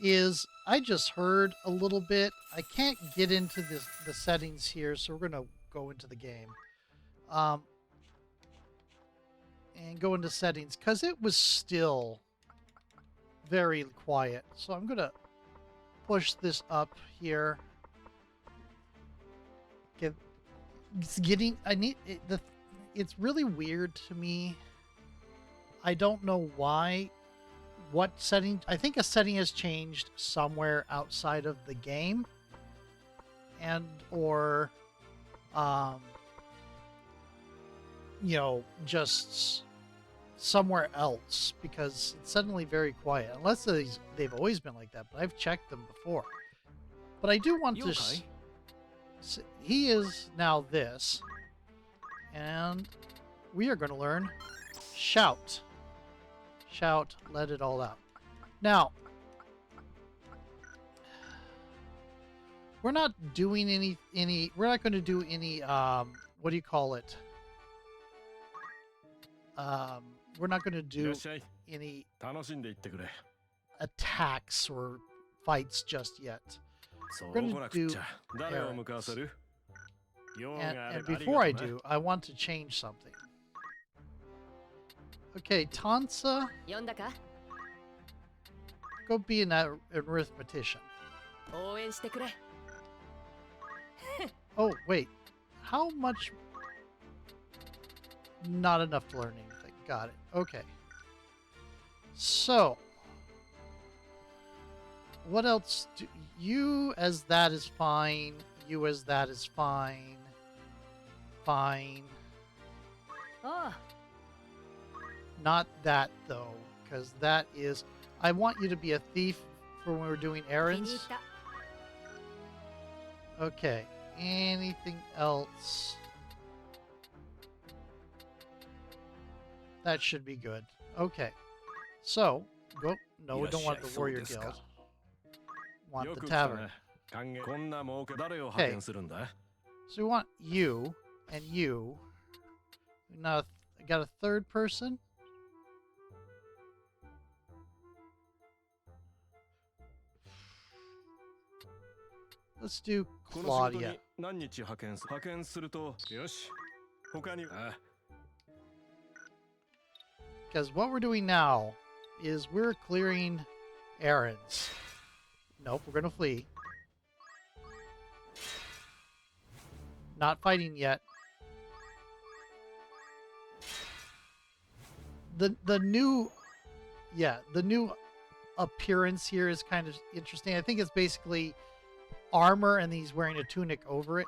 is I just heard a little bit. I can't get into the settings here, so we're gonna go into the game. And go into settings because it was still very quiet. So I'm gonna push this up here. It's getting. I need it, the. It's really weird to me. I don't know why. What setting? I think a setting has changed somewhere outside of the game, and or, just somewhere else because it's suddenly very quiet. Unless they've always been like that, but I've checked them before. But I do want to. He is now this, and we are going to learn shout. Shout, let it all out. Now, we're not doing any. We're not going to do any. What do you call it? We're not going to do any attacks or fights just yet. We're going to do errands. And before I do, I want to change something. Okay, Tansa, go be an arithmetician. Oh, wait. How much? Not enough to learn anything. Got it. Okay. So, what else do you as that is fine? You as that is fine. Fine. Oh. Not that though, because that is. I want you to be a thief for when we're doing errands. Okay. Anything else? That should be good. Okay. So, go. No, we don't want the Warrior Guild. Want the Tavern. Okay. So we want you and you. Now, I got a third person. Let's do Claudia. Because what we're doing now is we're clearing errands. Nope, we're going to flee. Not fighting yet. The new appearance here is kind of interesting. I think it's basically armor and he's wearing a tunic over it.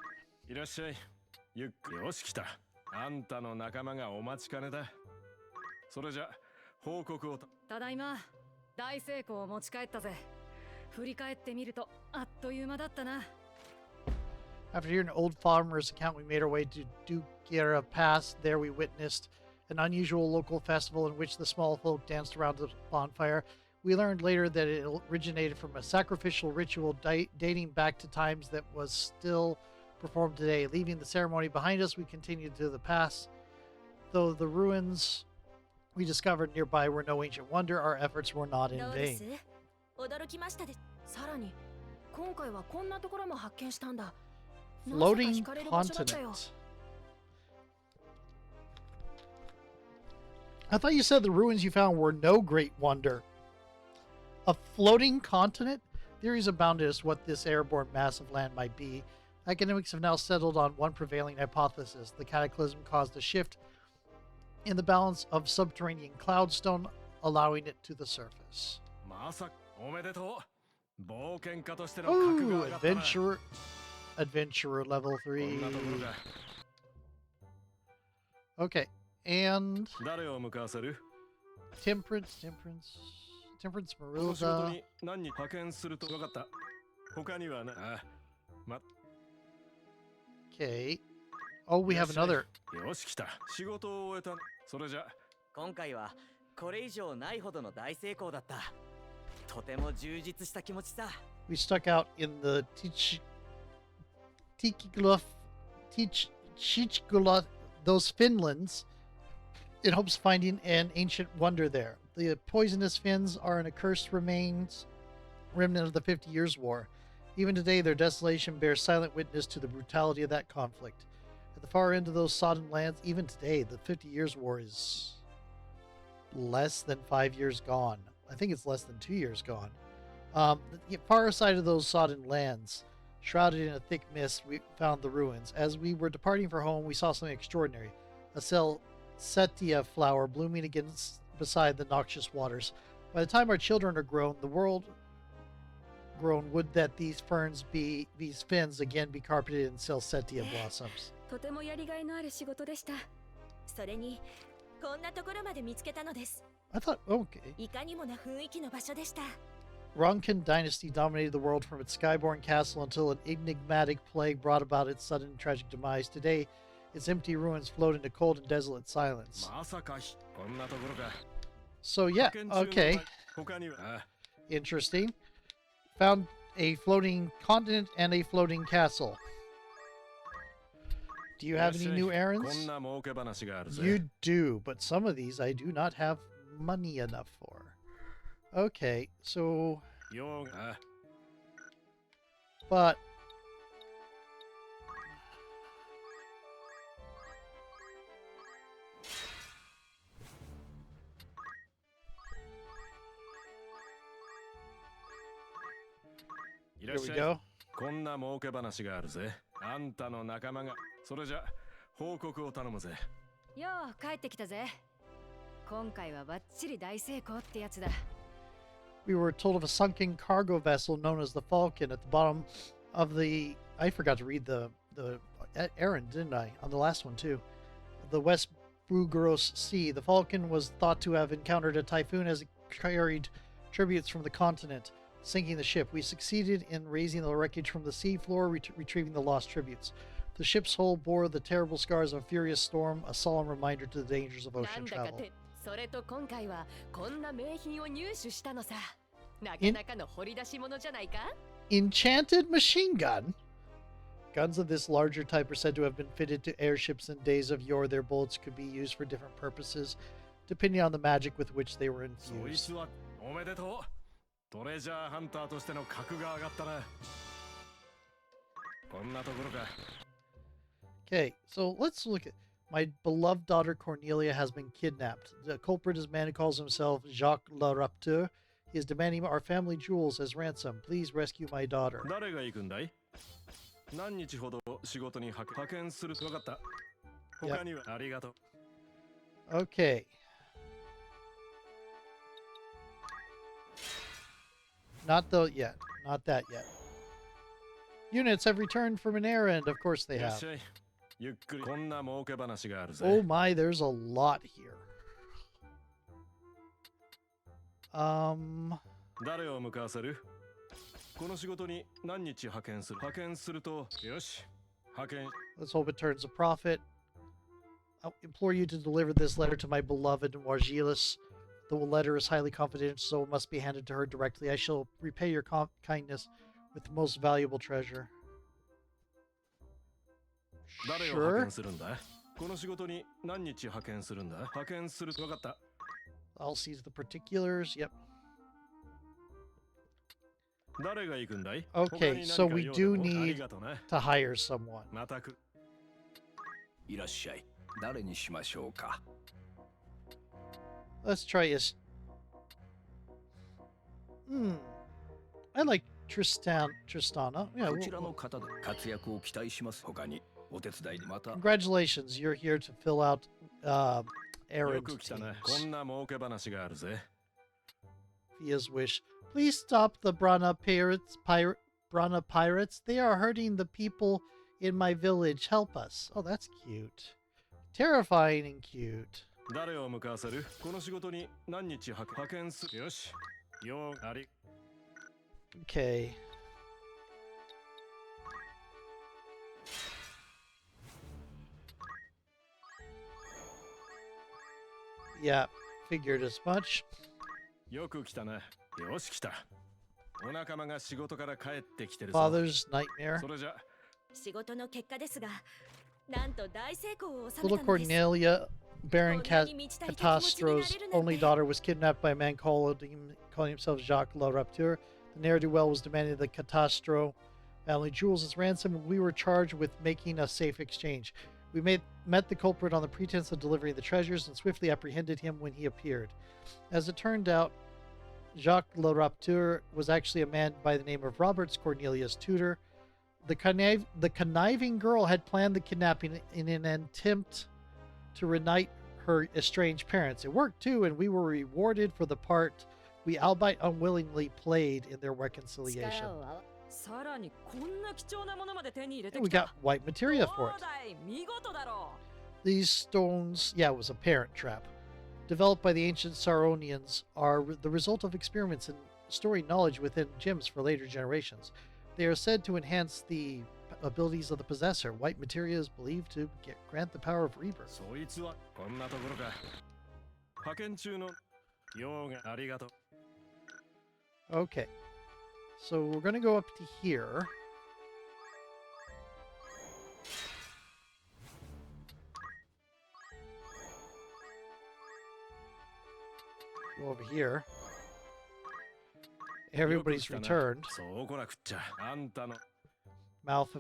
After hearing an old farmer's account, we made our way to Dukira Pass. There we witnessed an unusual local festival in which the small folk danced around the bonfire. We learned later that it originated from a sacrificial ritual dating back to times that was still performed today. Leaving the ceremony behind us, we continued to the pass. Though the ruins we discovered nearby were no ancient wonder, our efforts were not in vain. Floating continent. I thought you said the ruins you found were no great wonder. A floating continent? Theories abounded as to what this airborne mass of land might be. Academics have now settled on one prevailing hypothesis. The cataclysm caused a shift in the balance of subterranean cloudstone, allowing it to the surface. Ooh, adventurer level 3. Okay, and Temperance Marilda. Okay. Oh, we have another. We stuck out in the Tichigula, those Finlands, in hopes of finding an ancient wonder there. The poisonous fins are an accursed remains remnant of the 50 Years' War. Even today, their desolation bears silent witness to the brutality of that conflict. At the far end of those sodden lands, even today, the 50 Years' War is less than 5 years gone. I think it's less than 2 years gone. The far side of those sodden lands, shrouded in a thick mist, we found the ruins. As we were departing for home, we saw something extraordinary. A Celestia flower blooming beside the noxious waters. By the time our children are grown, the world grown, would that these fins again be carpeted in Celestia blossoms. とてもやりがいのある仕事でした。それに、こんなところまで見つけたのです。I thought, okay. いかにもな雰囲気の場所でした。Ronkin dynasty dominated the world from its skyborn castle until an enigmatic plague brought about its sudden and tragic demise. Today, its empty ruins float into cold and desolate silence. So yeah, okay. Interesting. Found a floating continent and a floating castle. Do you have any new errands? You do, but some of these I do not have money enough for. Okay, so... But... Here we go. こんな儲け話があるぜ。あんたの仲間が。それじゃ報告を頼むぜ。よう帰ってきたぜ。今回はバッチリ大成功ってやつだ。We were told of a sunken cargo vessel known as the Falcon at the bottom of the... I forgot to read the errand, didn't I? On the last one, too. The West Brugros Sea. The Falcon was thought to have encountered a typhoon as it carried tributes from the continent, sinking the ship. We succeeded in raising the wreckage from the seafloor, retrieving the lost tributes. The ship's hull bore the terrible scars of a furious storm, a solemn reminder to the dangers of ocean travel. それと今回はこんな名品を入手したのさ。なかなかの掘り出し物じゃないか? Enchanted machine gun? Guns of this larger type are said to have been fitted to airships in days of yore. Their bullets could be used for different purposes, depending on the magic with which they were infused. おめでとう。トレジャーハンターとしての格が上がったな。こんなところか。Okay, so let's look at... My beloved daughter Cornelia has been kidnapped. The culprit is a man who calls himself Jacques le Rapteur. He is demanding our family jewels as ransom. Please rescue my daughter. 誰が行くんだい? 何日ほど仕事に派遣すると分かった。他にはありがとう。Okay. Not yet. Not that yet. Units have returned from an errand. Of course they have. ゆっくりこんな儲け話があるぜ。Oh my, there's a lot here. 誰を向かわせる? この仕事に何日派遣する? 派遣すると、よし、派遣。Let's hope it turns a profit. I implore you to deliver this letter to my beloved Wargilis. The letter is highly confidential, so it must be handed to her directly. I shall repay your kindness with the most valuable treasure. 誰を派遣するんだ? この仕事に何日派遣するんだ? 派遣すると分かった。I'll seize the particulars. Yep. 誰が行くんだい? Okay, so we do need to hire someone. また来る。いらっしゃい。誰にしましょうか? Let's try this. I like Tristana. Yeah. Congratulations, you're here to fill out errands. Via's wish. Please stop the Brana pirates. They are hurting the people in my village. Help us. Oh, that's cute. Terrifying and cute. 誰を向かわせる? この仕事に何日派遣する? よし。よーあり。Okay. Yeah, figured as much. よく来たな。よし来た。お仲間が仕事から帰ってきてるぞ。Father's nightmare. それじゃ。仕事の結果ですが、なんと大成功を収めた Little のです。 Cornelia, Baron Catastro's only daughter, was kidnapped by a man calling himself Jacques le Rapteur. The ne'er-do-well was demanding the catastro family jewels as ransom, and we were charged with making a safe exchange. We met the culprit on the pretense of delivering the treasures and swiftly apprehended him when he appeared. As it turned out, Jacques Le Rapteur was actually a man by the name of Roberts Cornelius Tudor. The conniving girl had planned the kidnapping in an attempt to reunite her estranged parents. It worked too, and we were rewarded for the part we albeit unwillingly played in their reconciliation. And we got white materia for it. These stones, it was a parent trap, developed by the ancient Saronians, are the result of experiments in storing knowledge within gems for later generations. They are said to enhance the abilities of the possessor. White materia is believed to grant the power of rebirth. Okay, so we're going to go up to here. Go over here. Everybody's returned. Month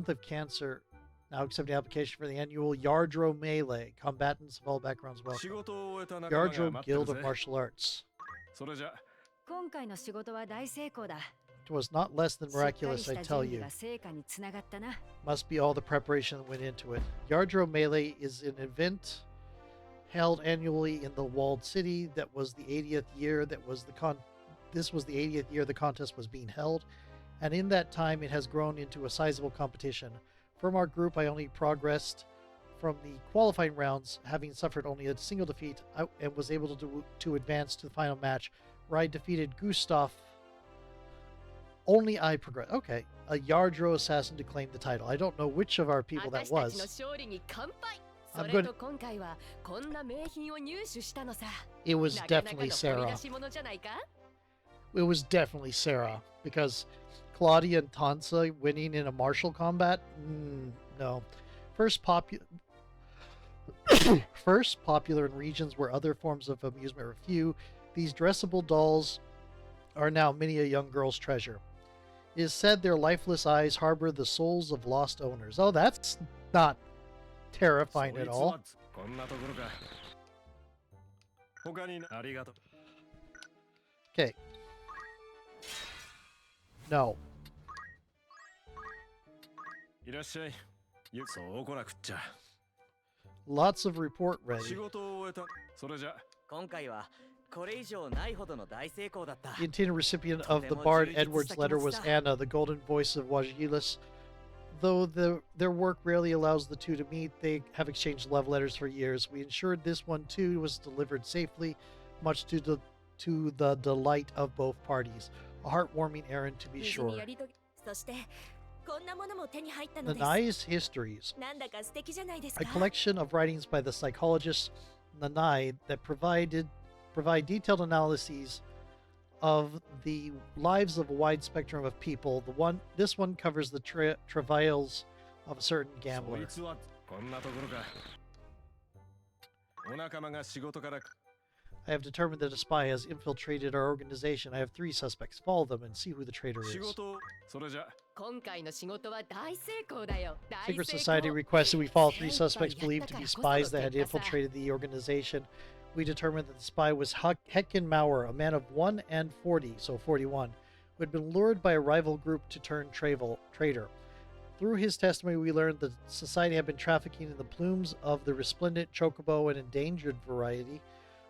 of Cancer. Now accepting application for the annual Yardro Melee. Combatants of all backgrounds welcome. Yardro Guild of Martial Arts. It was not less than miraculous, I tell you. Must be all the preparation that went into it. Yardro Melee is an event held annually in the walled city. That was the 80th year this was the 80th year the contest was being held, and in that time it has grown into a sizable competition. From our group, I only progressed from the qualifying rounds, having suffered only a single defeat, and was able to advance to the final match, where I defeated Gustav. Only I progressed. Okay, a Yardro assassin to claim the title. I don't know which of our people that was. I'm going to... It was definitely Sarah. It was definitely Sarah, because Claudia and Tansa winning in a martial combat? No. First popular in regions where other forms of amusement were few, these dressable dolls are now many a young girl's treasure. It is said their lifeless eyes harbor the souls of lost owners. Oh, that's not terrifying at all. Okay. No. Lots of report ready. The intended recipient of the Bard Edward's letter was Anna, the golden voice of Wajilis. Though their work rarely allows the two to meet, they have exchanged love letters for years. We ensured this one too was delivered safely, much to the delight of both parties. A heartwarming errand, to be sure. Nanai's Histories, a collection of writings by the psychologist Nanai that provide detailed analyses of the lives of a wide spectrum of people. This one covers the travails of a certain gambler. I have determined that a spy has infiltrated our organization. I have 3 suspects. Follow them and see who the traitor is. Secret Society requested we follow 3 suspects believed to be spies that had infiltrated the organization. We determined that the spy was Hecken Maurer, a man of 1 and 40, so 41, who had been lured by a rival group to turn traitor. Through his testimony, we learned that society had been trafficking in the plumes of the resplendent chocobo and endangered variety.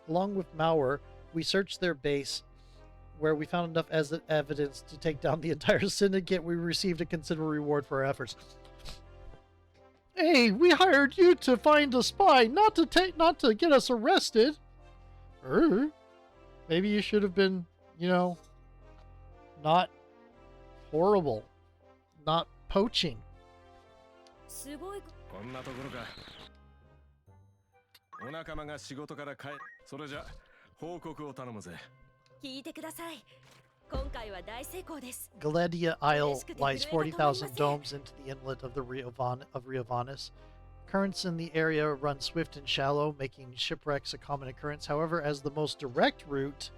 Along with Maurer, we searched their base, where we found enough evidence to take down the entire syndicate. We received a considerable reward for our efforts. Hey, we hired you to find a spy, not to get us arrested. Maybe you should have been, not horrible, not poaching. Galedia Isle lies 40,000 domes into the inlet of the Riovanus. Currents in the area run swift and shallow, making shipwrecks a common occurrence. However, as the most direct route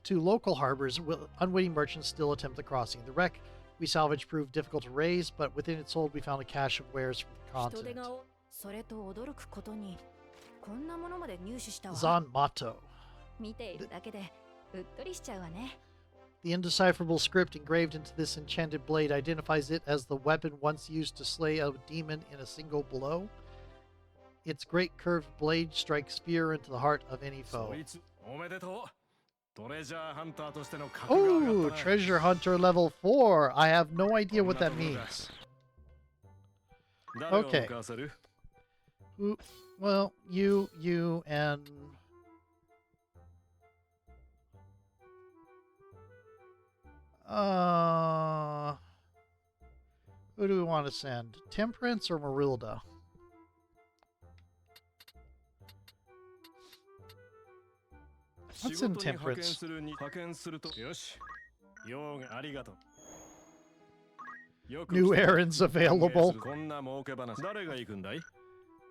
To local harbors, unwitting merchants still attempt the crossing. The wreck we salvaged proved difficult to raise, but within its hold we found a cache of wares from the 人手 continent. がそれと驚くことにこんなものまで入手したわ。 Zanmato. 見ているだけでうっとりしちゃうわね。 The indecipherable script engraved into this enchanted blade identifies it as the weapon once used to slay a demon in a single blow. Its great curved blade strikes fear into the heart of any そ foe. いつおめでとう。トレジャーハンターとしての格が上が Oh, ったな。 treasure hunter level 4. I have no idea what that means. 誰を Okay. 向かわせる？ Who, well, you, and... Who do we want to send? Temperance or Marilda? What's in 仕事に派遣 Temperance? するに派遣するとよし。ようがありがとう。よく New 来た。 errands available. こんな儲け話。誰が行くんだい？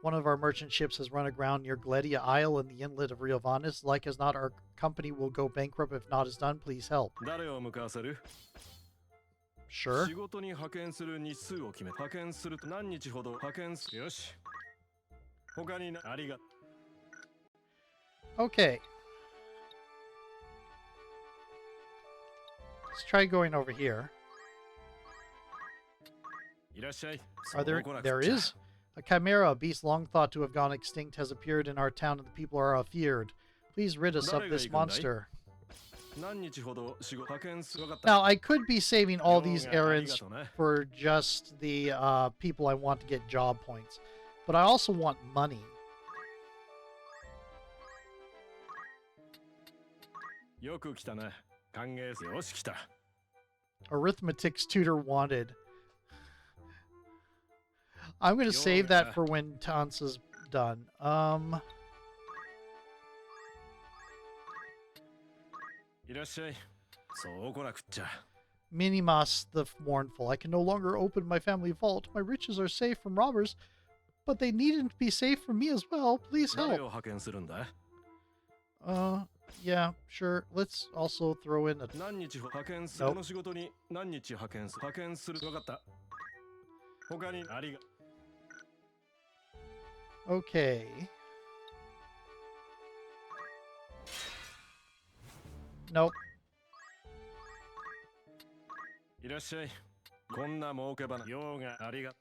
One of our merchant ships has run aground near Gledia Isle in the inlet of Rio Vanis. Like as not, our company will go bankrupt if not is done. Please help. 誰を向かわせる？ Sure. 仕事に派遣する日数を決め派遣すると何日ほど派遣する。よし。他にありが Okay. Let's try going over here. いらっしゃい。 Are there? そう来なくっ There ちゃ is a chimera, a beast long thought to have gone extinct, has appeared in our town, and the people are afeared. Please rid us of this monster. 何日ほど仕事派遣する。わかった。 Now, I could be saving all these ようがありが errands とうね。 for just the people I want to get job points, but I also want money. よく来たな。歓迎す。よし来た。 Arithmetic's tutor wanted. I'm going to save that for when Tansa's done. いらっしゃい。そう来なくっちゃ。 Minimas the Mournful. I can no longer open my family vault. My riches are safe from robbers, but they needn't be safe from me as well. Please 誰 help. を派遣するんだ？ Yeah, sure. Let's also throw in a... 何日派遣する。 Nope. この仕事に何日派遣する。派遣する。わかった。他にありが。 Okay. Nope. いらっしゃい。こんな儲け話。ようがありが。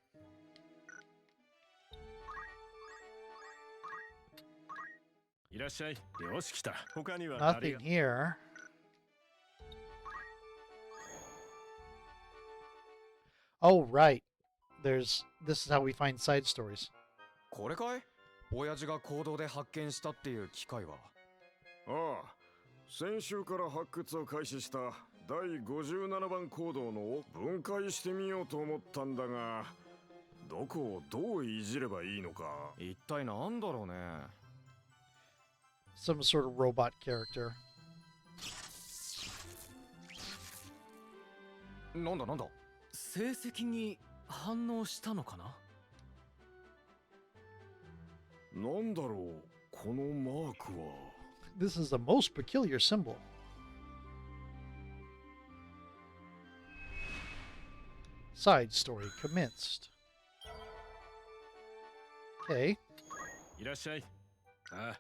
いらっしゃい。よし来た。他にはあり Nothing が。 here. Oh, right. This is how we find side stories. これかい？親父が行動で発見したっていう機械は。ああ、先週から発掘を開始した第57番行動のを分解してみようと思ったんだが、どこをどういじればいいのか。一体なんだろうね。Some sort of robot character. なんだなんだ。成績に反応したのかな？なんだろう、このマークは。This is a most peculiar symbol. Side story commenced. Okay. いらっしゃい。ああ、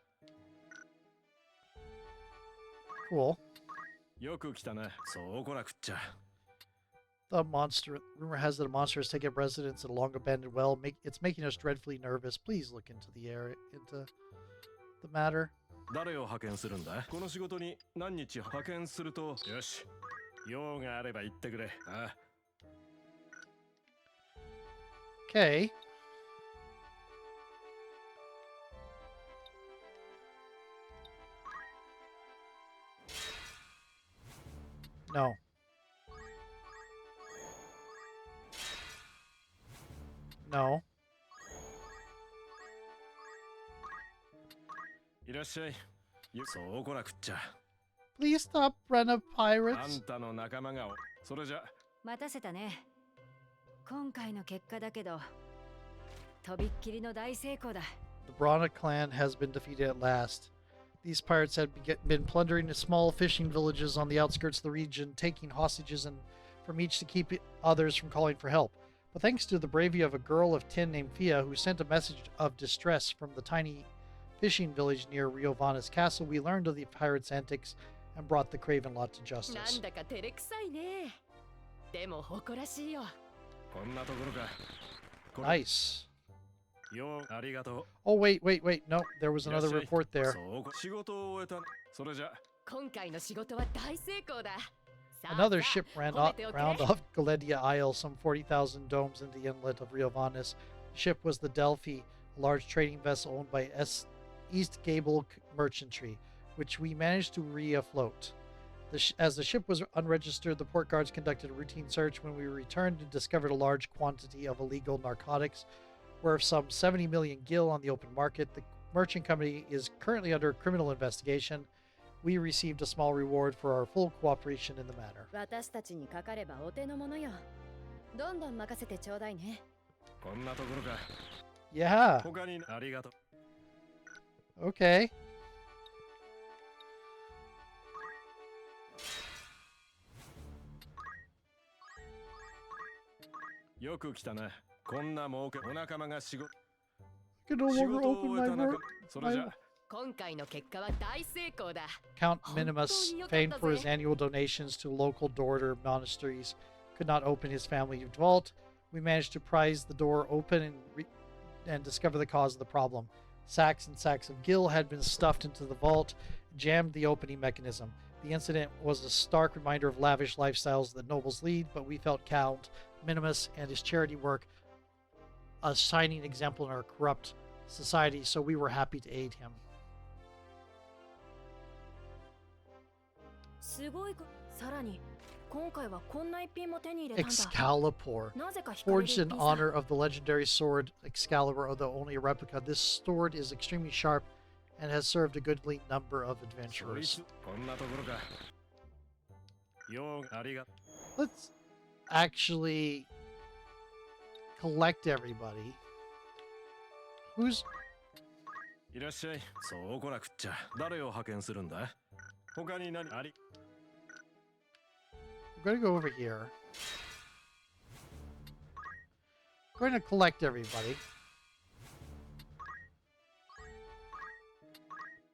Cool. よく来たな。そう来なくっちゃ。 The monster rumor has that a monster has taken residence at a long abandoned well. It's making us dreadfully nervous. Please look into the matter. 誰を派遣するんだ？この仕事に何日派遣すると。よし。用があれば言ってくれ。ああ。 Okay. No. No. いらっしゃい。そう来なくっちゃ。 Please stop, Brenna あ Pirates. んたの仲間が。それじゃ。待たせたね。今回の結果だけど、とびっきりの大成功だ。 The Brana clan has been defeated at last. These pirates had been plundering the small fishing villages on the outskirts of the region, taking hostages and from each to keep others from calling for help. But thanks to the bravery of a girl of 10 named Fia, who sent a message of distress from the tiny fishing village near Riovanna's castle, we learned of the pirates' antics and brought the craven lot to な justice. んだか照れくさいね。でも誇らしいよ。こんなところか。これ Nice. ようありがと Oh, wait. No, there was う。 another いらっしゃい report there. そうか仕事を終えた。それじゃ。今回の仕事は大成功だ。さあ Another さ ship あ ran 褒めておくれ round off Galedia Isle, some 40,000 domes in the inlet of Riovannes. The ship was the Delphi, a large trading vessel owned by East Gable Merchantry, which we managed to re-afloat. As the ship was unregistered, the port guards conducted a routine search. When we returned and discovered a large quantity of illegal narcotics worth some 70 million gil on the open market. The merchant company is currently under criminal investigation. We received a small reward for our full cooperation in the matter. 私たちにかかればお手の物よ。どんどん任せてちょうだいね。こんなところか。 Yeah, 他にありがとう。 okay. よく来たな。こんな儲けお仲間が仕事 I can no 仕 longer 事を open 終え my た仲 work. それじゃ。今回の結果は大成功だ。 Count Minimus, famed for his annual donations to local Dorder monasteries, could not open his family vault. We managed to prise the door open and discover the cause of the problem. Sacks and sacks of gil had been stuffed into the vault, jammed the opening mechanism. The incident was a stark reminder of lavish lifestyles that nobles lead, but we felt Count Minimus and his charity work a shining example in our corrupt society, so we were happy to aid him. すごいさらに今回はこんな一品も手に入れたんだ。 Excalibur. なぜか惹かれる Forged 一 in 品さ。 honor of the legendary sword Excalibur, although only a replica, this sword is extremely sharp and has served a goodly number of そい adventurers. つこんなところか。ようありがとう。 Let's actually collect everybody. Who's いらっしゃい。そう来なくっちゃ。誰を派遣するんだ。他に何あり。 we're going to go over here. We're going to collect everybody.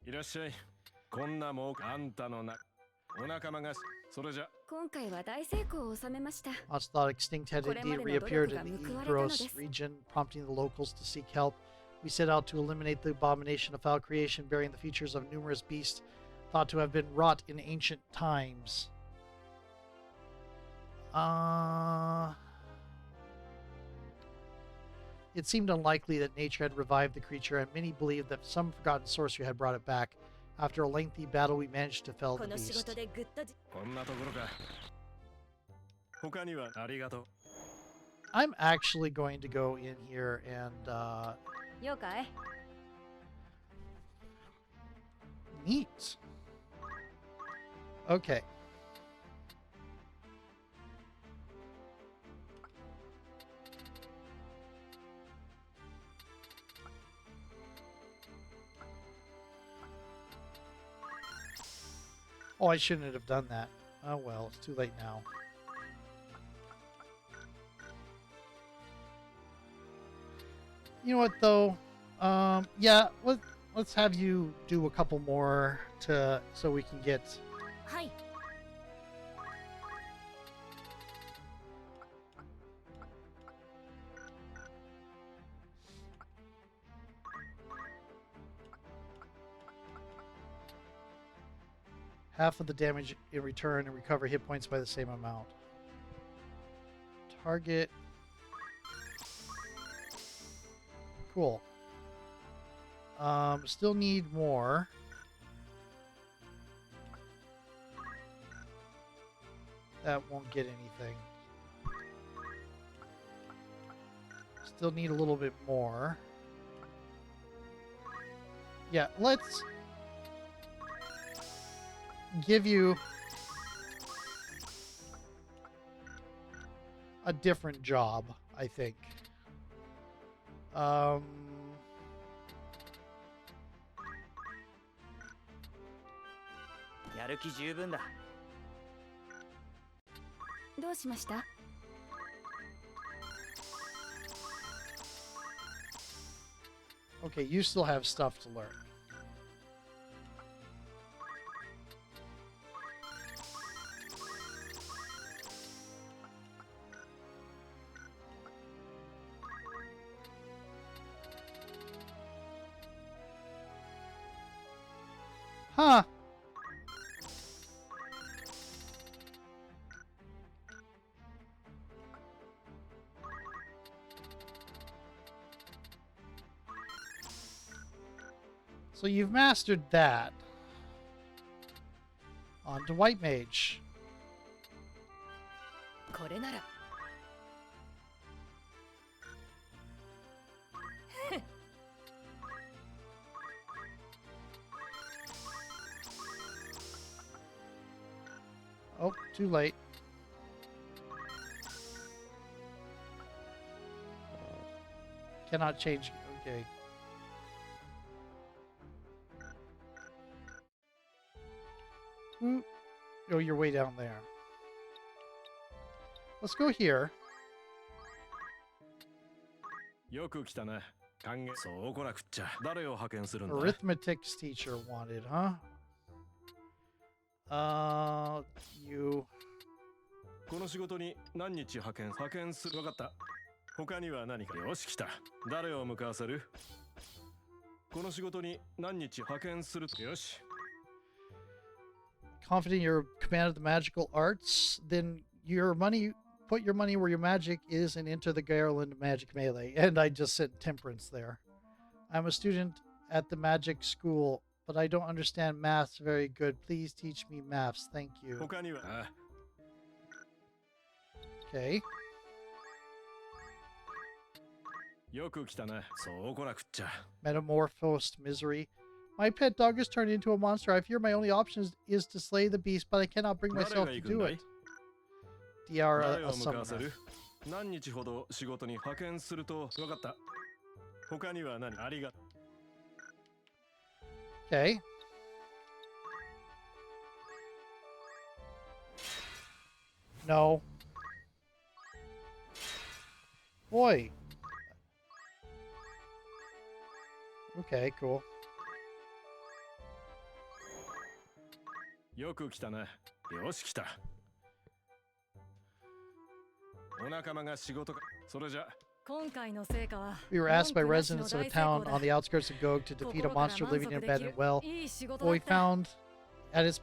いらっしゃい。こんな儲けあんたのなお仲間がそれじゃ。今回は大成功を収めました。 Onslaught Extinct had indeed reappeared in the Igros region, prompting the locals to seek help. We set out to eliminate the abomination of foul creation, bearing the features of numerous beasts thought to have been wrought in ancient times. It seemed unlikely that nature had revived the creature, and many believed that some forgotten sorcerer had brought it back. After a lengthy battle, we managed to fell こ the の仕 beast. 事でぐっとじこんなところか。他にはありがとう。 I'm actually going to go in here and, 了解。 neat. Okay. Oh, I shouldn't have done that. Oh well, it's too late now. You know what though? Yeah, let's have you do a couple more so we can get はい。 half of the damage in return and recover hit points by the same amount. Target. Cool. Still need more. That won't get anything. Still need a little bit more. Yeah, let's give you a different job, I think. やる気十分だ。どうしました？ Okay, you still have stuff to learn. Huh. So you've mastered that. On to White Mage. これなら。Oh, too late. Cannot change. Okay. Ooh. Oh, you're way down there. Let's go here. よく来たね。歓迎。そうこなくっちゃ。誰を派遣するんだ？ Arithmetics teacher wanted, huh? You. この仕事に何日派遣する。わかった。他には何か。よし来た。誰を向かわせる？この仕事に何日派遣する。よし。Confident you're command of the magical arts, then your money, put your money where your magic is and enter the Garland magic melee. And I just said temperance there. I'm a student at the magic school, but I don't understand maths very good. Please teach me maths. Thank you. 他には。Okay. よく来たね。そうこなくっちゃ。 Metamorphosed misery. My pet dog is turned into a monster. I fear my only option is to slay the beast, but I cannot bring myself to do it. DR a summoner. 何日ほど仕事に派遣すると。わかった。他には何？ありが。 Okay. No. Boy. Okay, cool. よく来たね。よし来た。お仲間が仕事か。それじゃ。 We were asked by residents of a town on the outskirts of Gog to defeat a monster living in a abandoned well. What we found at its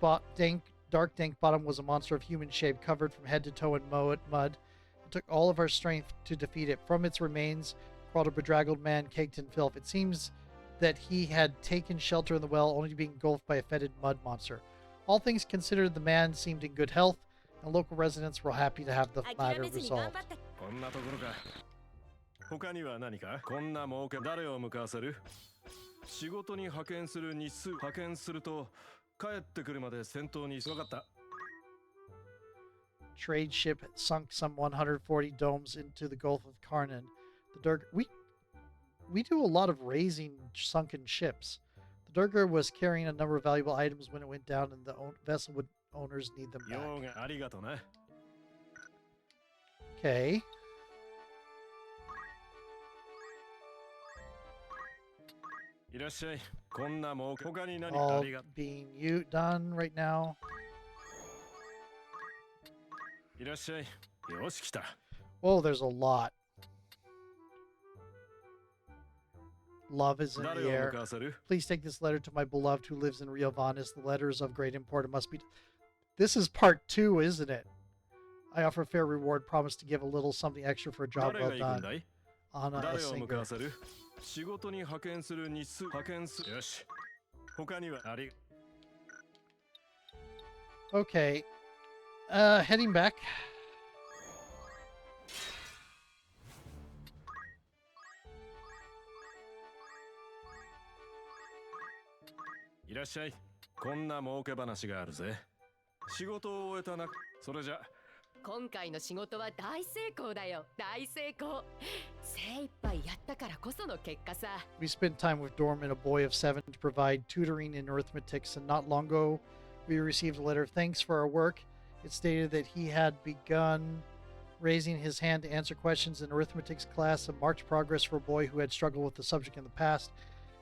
dark, dank bottom was a monster of human shape covered from head to toe in mud. It took all of our strength to defeat it. From its remains crawled a bedraggled man caked in filth. It seems that he had taken shelter in the well only to be engulfed by a fetid mud monster. All things considered, the man seemed in good health, and local residents were happy to have the matter resolved. こんなところか。他には何か？こんな儲け。誰を向かわせる？仕事に派遣する日数。派遣すると帰ってくるまで戦闘に。わかった。 Trade ship sunk some 140 domes into the Gulf of Karnan. The Durga. We do a lot of raising sunken ships. The Durga was carrying a number of valuable items when it went down, and the vessel owners need them back. ありがとね。 Okay. All being you done right now. いらっしゃい。よし来た。 Whoa, there's a lot. Love is in the air. Please take this letter to my beloved who lives in Rio Vanis. The letter is of great import. It must be. This is part 2, isn't it? I offer a fair reward. Promise to give a little something extra for a job well done. Anna, a singer. 仕事に派遣する日数。派遣する。よし。他にはあり。 Okay. Heading back. いらっしゃい。こんな儲け話があるぜ。仕事を終えたな。それじゃ。今回の仕事は大成功だよ。大成功。精一杯やったからこその結果さ。We spent time with Dorm and a boy of 7 to provide tutoring in arithmetics, and not long ago, We received a letter of thanks for our work. It stated that he had begun raising his hand to answer questions in arithmetic class, a marked progress for a boy who had struggled with the subject in the past,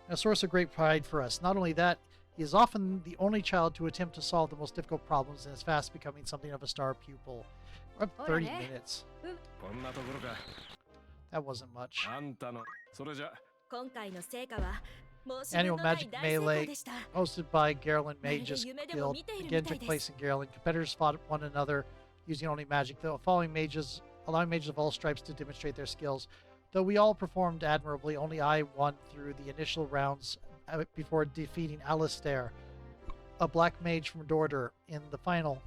and a source of great pride for us. Not only that, he is often the only child to attempt to solve the most difficult problems and is fast becoming something of a star pupil. We're up 30 minutes. こんなところか。 That wasn't much. あんたのそれじゃ。今回の成果は申し分 Annual のない Magic 大成功 Melee, でした。 hosted by Garland Mages Guild, again took place in Garland. Competitors fought one another using only magic, though allowing mages of all stripes to demonstrate their skills. Though we all performed admirably, only I won through the initial rounds before defeating Alistair, a black mage from Dorder, in the final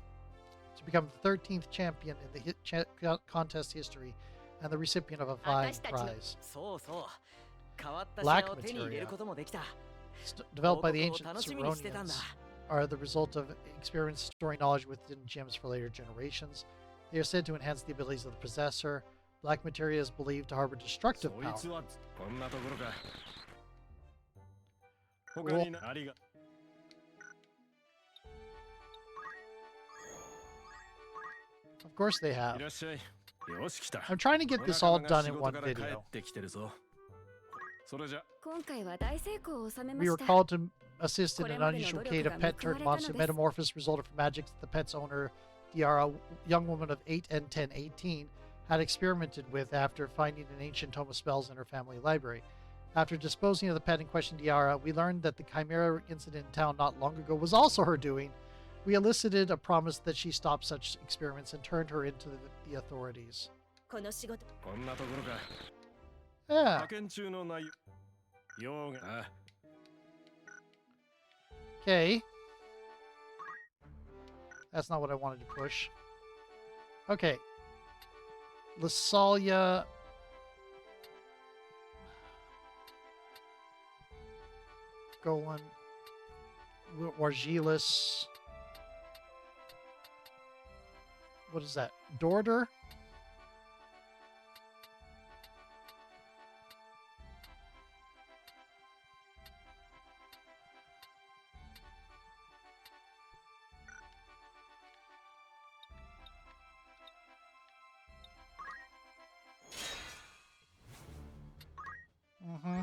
to become the 13th champion in the contest history and the recipient of a fine prize. そうそう。変わった品 Black を手に入れる materia, こともできた。 developed by the 報 ancient 告を楽しみにしてたんだ。 Saronians, are the result of experience storing knowledge within gems for later generations. They are said to enhance the abilities of the possessor. Black materia is believed to harbor destructive そい power. つはこんなところか。他にありが。 Of course they い have. らっしゃい。よし来た。 I'm trying to get this all done in one お仲間が仕事から帰 video. ってきてるぞ。それじゃ。今回は大成功を収めま We し were た。 called to assist in an unusual case of pet turned monster metamorphosis resulted from magic that the pet's owner, Diara, a young woman of 8 and 10-18, had experimented with after finding an ancient tome of spells in her family library. After disposing of the pet in question, Diara, we learned that the Chimera incident in town not long ago was also her doing. We elicited a promise that she stop such experiments and turned her into the authorities. この仕事。こんなところか。 Yeah. 派遣中の内容が。あ Okay. That's not what I wanted to push. Okay. Lasalia. Golan. Wargilis. What is that? Dorder? Mm-hmm.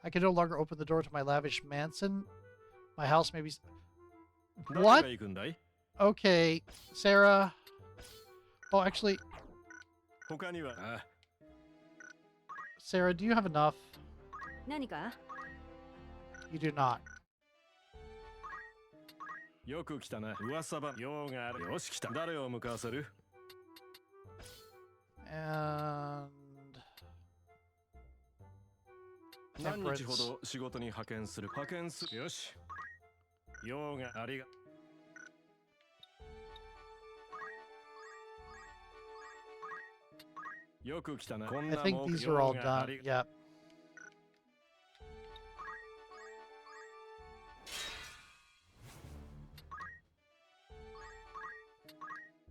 I can no longer open the door to my lavish mansion. My house may be... What? Okay, Sarah. Oh, actually... Sarah, do you have enough? 何か You do not. よく来たな。噂話用がある。よし来た。誰を向かわせる？ And... 何日ほど仕事に派遣する。派遣する。よし。用がありが。よく来たな。こん I な think 儲け these are all 用があ done. り Yep.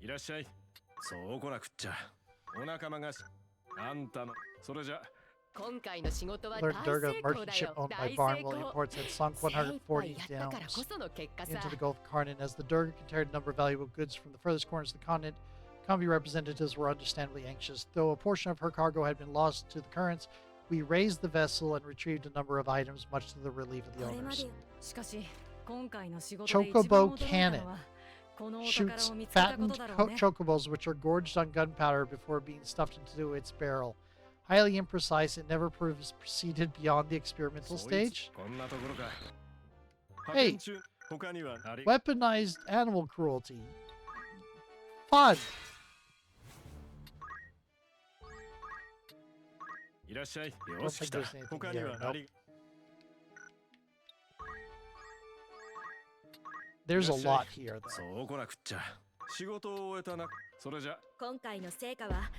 いらっしゃい。そう来なくっちゃ。お仲間があんたのそれじゃ。今回の仕事は Learned 大 Durga 成功 merchant だ ship よ。 owned 大 by 成 Barn 功。 William Ports had sunk 精一杯や 140ったからこ downs その結果さ。 into the Gulf of Karnan. As the Durga carried a number of valuable goods from the furthest corners of the continent, convoy representatives were understandably anxious. Though a portion of her cargo had been lost to the currents, we raised the vessel and retrieved a number of items, much to the relief of the これま owners. でしかし今回の仕事で Chocobo 一番驚いた cannon のはこのお宝 Shoots を見つけたこと fattened だろうね。 chocobos, which are gorged on gunpowder before being stuffed into its barrel. Highly imprecise, it never proceeded beyond the experimental そいつ stage. こんなところか。 Hey 派遣中他にはあり。 Weaponized animal cruelty. Fun. いらっしゃい。よ Don't し来 think た there's。anything 他に here. は Nope. あり。 There's a lot here, そ though. う来なくっちゃ。仕事を終えたな。それじゃ。今回の成果は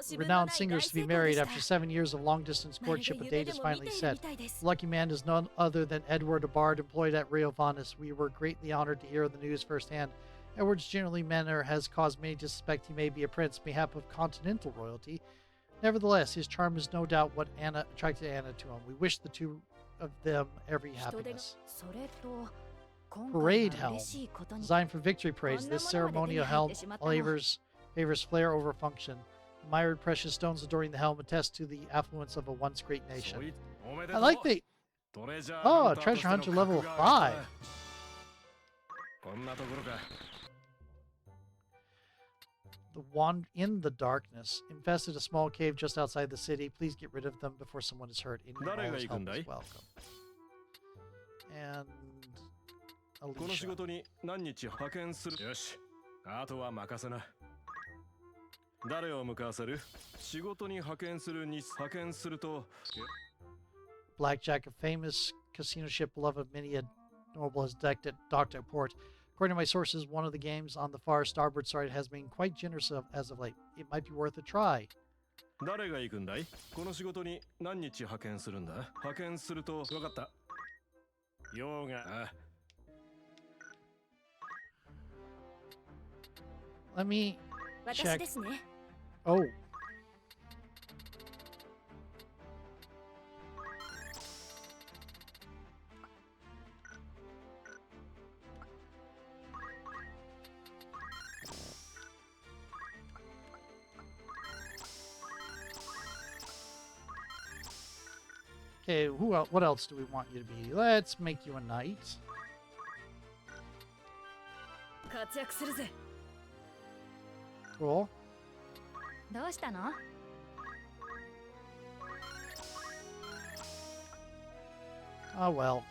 申し分のない Renowned 大 singers 成 to be 功で married した。 after 7 years of long distance まるで courtship, a 夢 date で is も見 finally ている set. みたいです。 The lucky man is none other than Edward, a bard employed at Riovanus. We were greatly honored to hear the news firsthand. Edward's generally manner has caused many to suspect he may be a prince, mayhap of continental royalty. Nevertheless, his charm is no doubt what Anna attracted Anna to him. We wish the two of them every 人手が happiness. それと今 Parade 回は helm. 嬉しいことに Designed for victory parades, this ceremonial helm favors flair over function. Admired precious stones adoring the helm attest to the affluence of a once great そう nation. いおめで I とう like the トレジャー oh ハンターとして treasure の hunter level 格が上がっ 5. たこんなところか The wand in the darkness infested a small cave just outside the city. Please get rid of them before someone is hurt. Any and all his help is welcome. And この仕 Alicia. 事に何日派遣するよしあとは任せな誰を向かわせる仕事に派遣するに派遣すると Blackjack, a famous casino ship beloved of many a noble, has docked at port. According to my sources, one of the games on the far starboard side has been quite generous as of late. It might be worth a try. 誰が行くんだいこの仕事に何日派遣するんだ派遣すると分かった用があ Let me 私 check. ですね Oh. Okay, what else do we want you to be? Let's make you a knight. 活躍するぜ Cool. どうしたの Oh well.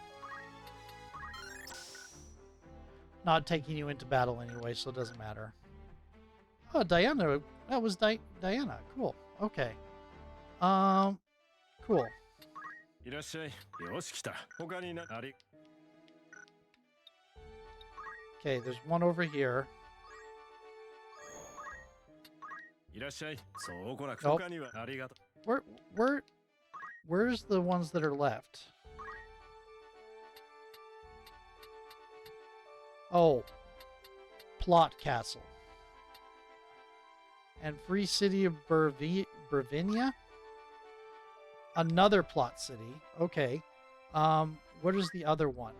Not taking you into battle anyway, so it doesn't matter. Oh, Diana. That was Diana. Cool. Okay. Cool. いらっしゃいよし来た他になあり Okay, there's one over here. いらっしゃいそうこなく Nope. 他にはありがとう Where's the ones that are left? Oh, Plot Castle. And Free City of Bervinia? Another plot city. Okay. What is the other one?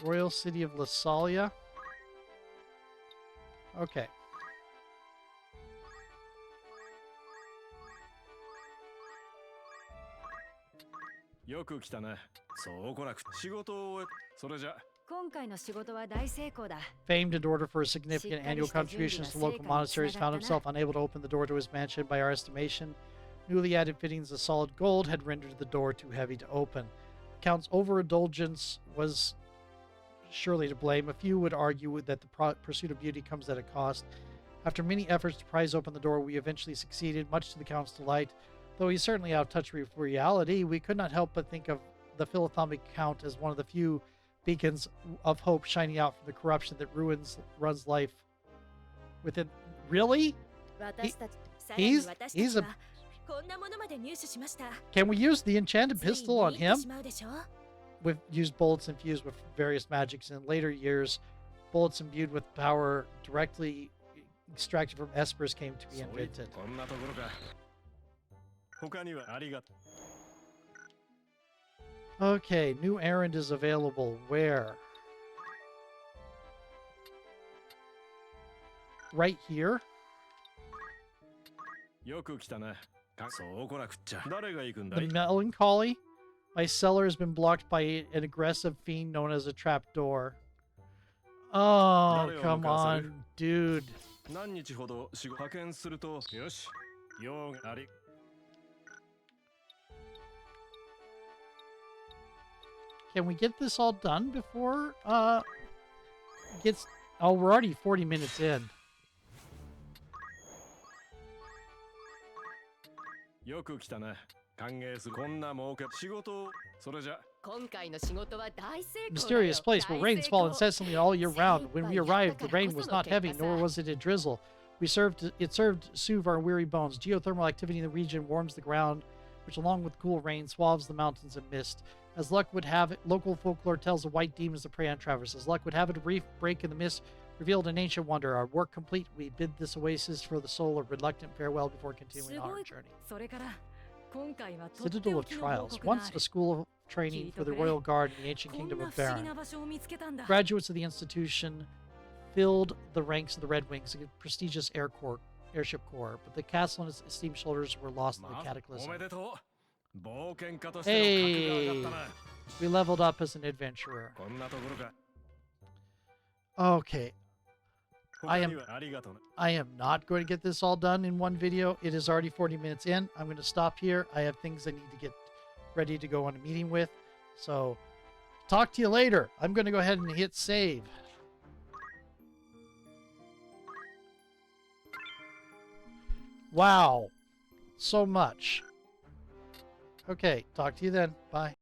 Royal City of Lasalia? Okay.よく来たなそうこなく仕事を終えそれじゃ今回の仕事は大成功だ Famed in order for his significant annual contributions to local monasteries, found himself unable to open the door to his mansion by our estimation. Newly added fittings of solid gold had rendered the door too heavy to open. The Count's overindulgence was surely to blame. A few would argue that the pursuit of beauty comes at a cost. After many efforts to prise open the door, we eventually succeeded, much to the Count's delight. Though he's certainly out of touch with reality, we could not help but think of the Philothomic Count as one of the few beacons of hope shining out from the corruption that runs life within. Really? 私たち He's- さらに私た he's ち a- はこんなものまで入手しました Can we use the enchanted つい pistol on 見入って him? しまうでしょ With used bullets infused with various magics. In later years, bullets imbued with power directly extracted from espers came to be そうい invented. こんなところか他にはありがとう Okay, new errand is available. Where? Right here? よく来たなそうこなくっちゃ誰が行くんだ The い Melancholy? My cellar has been blocked by an aggressive fiend known as a trapdoor. Oh, Dario come Mukasai. on, dude. 何日ほど派遣するとよし用があり Can we get this all done before it gets... Oh, we're already 40 minutes in. よく来たな歓迎するこんな儲け仕事をそれじゃ今回の仕事は大成功だよ Mysterious place where 大 rains 成 fall 功 incessantly all year round. When we arrived, the rain was not heavy, nor was it a drizzle. It served to soothe our weary bones. Geothermal activity in the region warms the ground, which along with cool rain swathes the mountains in mist. As luck would have it, local folklore tells of white demons that prey on travelers. As luck would have it, a reef break in the mist revealed an ancient wonder. Our work complete, we bid this oasis for the soul a reluctant farewell before continuing on our journey. それから今回はとって Citadel お of きの報 Trials, 告があ once る a school of training for the royal guard in the ancient こん kingdom な of 不思議 Baron. な場所を見つけたんだ Graduates of the institution filled the ranks of the Red Wings, a prestigious airship corps, but the castle and its esteemed shoulders were lost in the お cataclysm. めでとう冒険家としての格が上がったな We leveled up as an adventurer. こんなところか Okay, 他にはありがとうな I am not going to get this all done in one video. It is already 40 minutes in. I'm going to stop here. I have things I need to get ready to go on a meeting with. So, talk to you later. I'm going to go ahead and hit save. Wow. So much. Okay, talk to you then. Bye.